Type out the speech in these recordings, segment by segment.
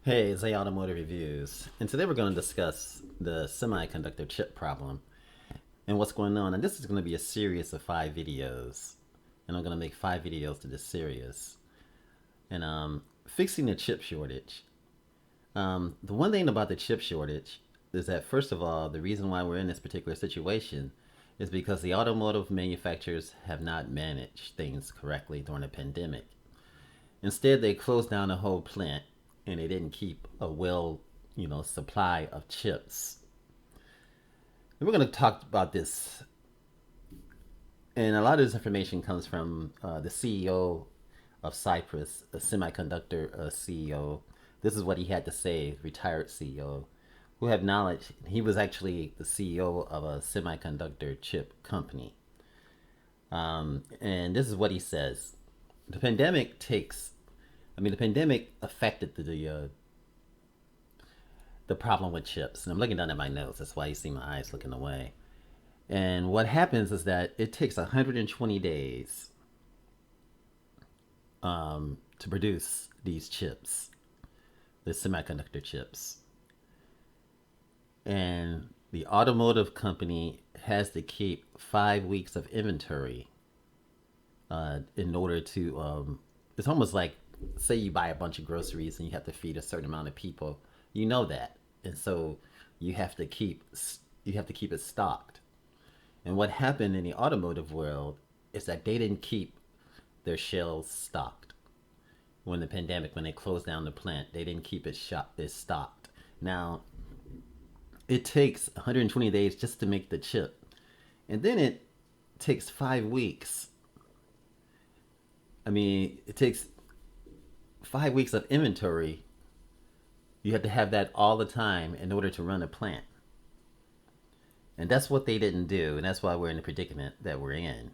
Hey, it's A Automotive Reviews, and today we're going to discuss the semiconductor chip problem and what's going on. And this is going to be a series of 5 videos, and I'm going to make 5 videos to this series. And fixing the chip shortage. The one thing about the chip shortage is that, first of all, the reason why we're in this particular situation is because the automotive manufacturers have not managed things correctly during the pandemic. Instead, they closed down the whole plant and they didn't keep a supply of chips. And we're going to talk about this. And a lot of this information comes from the CEO of Cypress, a semiconductor CEO. This is what he had to say, retired CEO, who had knowledge. He was actually the CEO of a semiconductor chip company. And this is what he says. The pandemic takes the pandemic affected the problem with chips. And I'm looking down at my notes. That's why you see my eyes looking away. And what happens is that it takes 120 days to produce these chips, the semiconductor chips. And the automotive company has to keep 5 weeks of inventory in order to. It's almost like, say you buy a bunch of groceries and you have to feed a certain amount of people. You know that, and so you have to keep it stocked. And what happened in the automotive world is that they didn't keep their shelves stocked when the pandemic, when they closed down the plant. They didn't keep it stocked. Now it takes 120 days just to make the chip, and then it takes 5 weeks. It takes 5 weeks of inventory. You have to have that all the time in order to run a plant. And that's what they didn't do. And that's why we're in the predicament that we're in.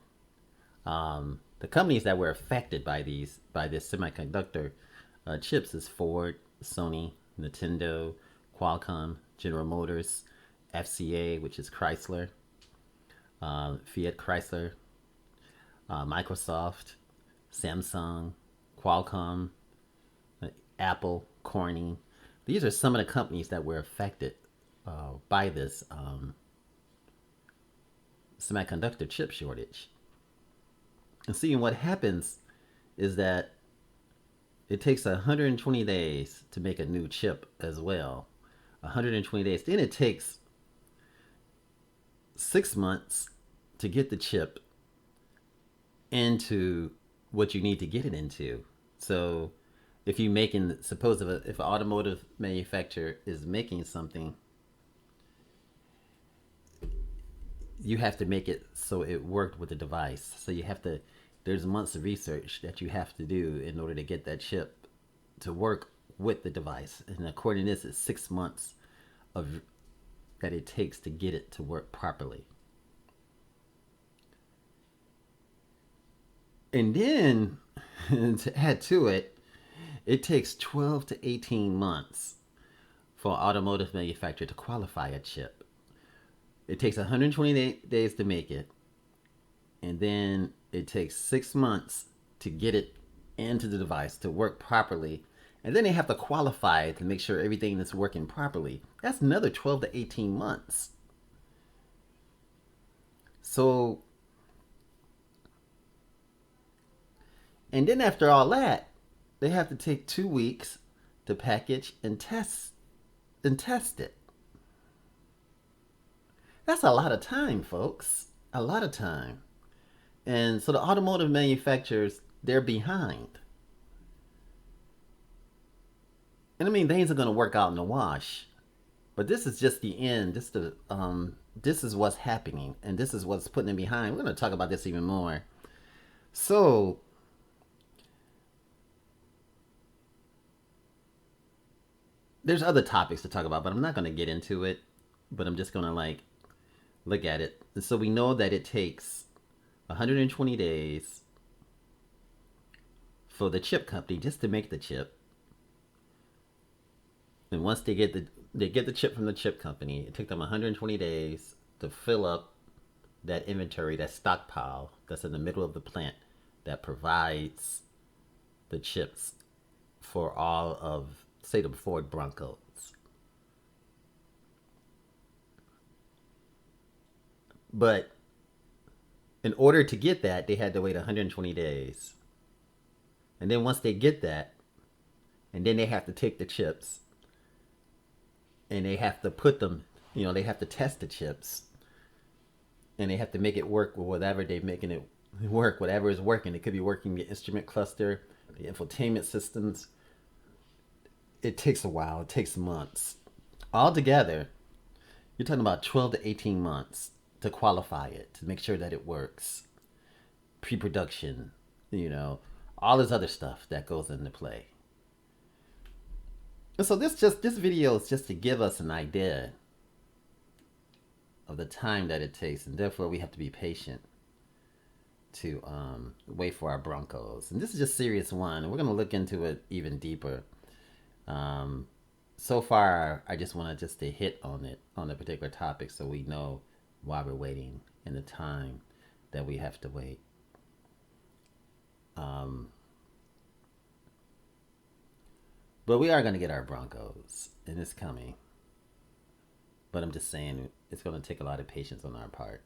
The companies that were affected by this semiconductor chips is Ford, Sony, Nintendo, Qualcomm, General Motors, FCA, which is Chrysler, Fiat Chrysler, Microsoft, Samsung, Qualcomm, Apple, Corning. These are some of the companies that were affected by this semiconductor chip shortage. And seeing what happens is that it takes 120 days to make a new chip as well. 120 days. Then it takes 6 months to get the chip into what you need to get it into. So if you making suppose if an automotive manufacturer is making something, you have to make it so it worked with the device. So you have to there's months of research that you have to do in order to get that chip to work with the device. And according to this, it's 6 months of that it takes to get it to work properly. And then to add to it, it takes 12 to 18 months for an automotive manufacturer to qualify a chip. It takes 120 days to make it, and then it takes 6 months to get it into the device to work properly. And then they have to qualify it to make sure everything is working properly. That's another 12 to 18 months. So, and then after all that, they have to take 2 weeks to package and test it. That's a lot of time, folks. A lot of time. And so the automotive manufacturers, they're behind. And things are going to work out in the wash. But this is just the end. This is what's happening, and this is what's putting them behind. We're going to talk about this even more. So there's other topics to talk about, but I'm not going to get into it. But I'm just going to look at it. And so we know that it takes 120 days for the chip company just to make the chip. And once they get the chip from the chip company, it took them 120 days to fill up that inventory, that stockpile that's in the middle of the plant that provides the chips for all of say the Ford Broncos. But in order to get that, they had to wait 120 days. And then once they get that, and then they have to take the chips and they have to put them, they have to test the chips and they have to make it work with whatever they're making it work, whatever is working. It could be working the instrument cluster, the infotainment systems. It takes a while, it takes months. Altogether, you're talking about 12 to 18 months to qualify it, to make sure that it works. Pre-production, all this other stuff that goes into play. And so this video is just to give us an idea of the time that it takes, and therefore we have to be patient to wait for our Broncos. And this is just series one, and we're going to look into it even deeper. So far, I just want to hit on it, on the particular topic, so we know why we're waiting and the time that we have to wait. But we are going to get our Broncos, and it's coming. But I'm just saying, it's going to take a lot of patience on our part.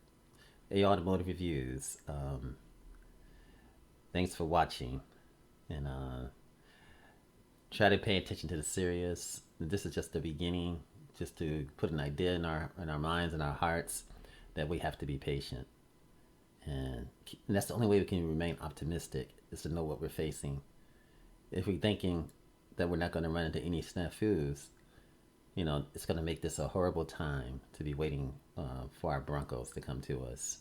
Hey, Automotive Reviews. Thanks for watching, and try to pay attention to the series. This is just the beginning, just to put an idea in our minds and our hearts that we have to be patient, and that's the only way we can remain optimistic, is to know what we're facing. If we're thinking that we're not going to run into any snafus, it's going to make this a horrible time to be waiting for our Broncos to come to us.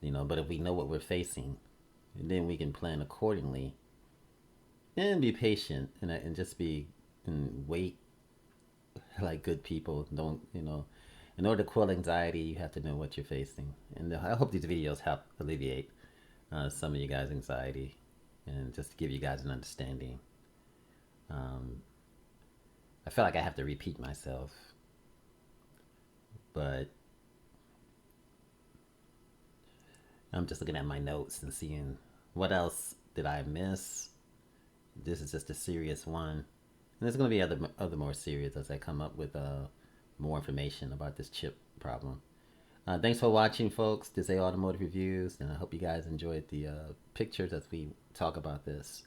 But if we know what we're facing, then we can plan accordingly and be patient and just wait like good people. Don't, in order to quell anxiety, you have to know what you're facing. And I hope these videos help alleviate some of you guys' anxiety and just to give you guys an understanding. I feel like I have to repeat myself, but I'm just looking at my notes and seeing what else did I miss. This is just a serious one, and there's going to be other more serious as I come up with more information about this chip problem. Thanks for watching, folks. This is Automotive Reviews, and I hope you guys enjoyed the pictures as we talk about this.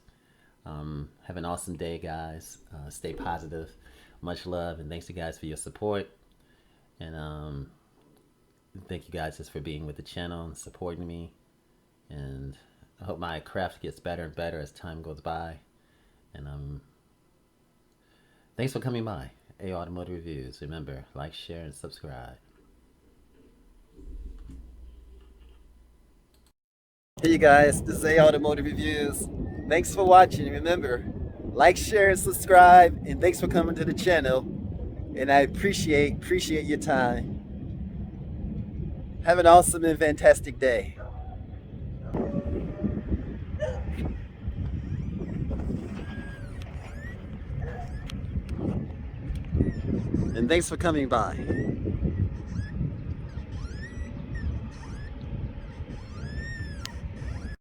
Have an awesome day, guys. Stay positive. Much love, and thanks you guys for your support. And thank you guys just for being with the channel and supporting me. And I hope my craft gets better and better as time goes by. And thanks for coming by. A Automotive Reviews. Remember, like, share, and subscribe. Hey you guys, this is A Automotive Reviews. Thanks for watching. Remember, like, share, and subscribe. And thanks for coming to the channel. And I appreciate your time. Have an awesome and fantastic day. And thanks for coming by.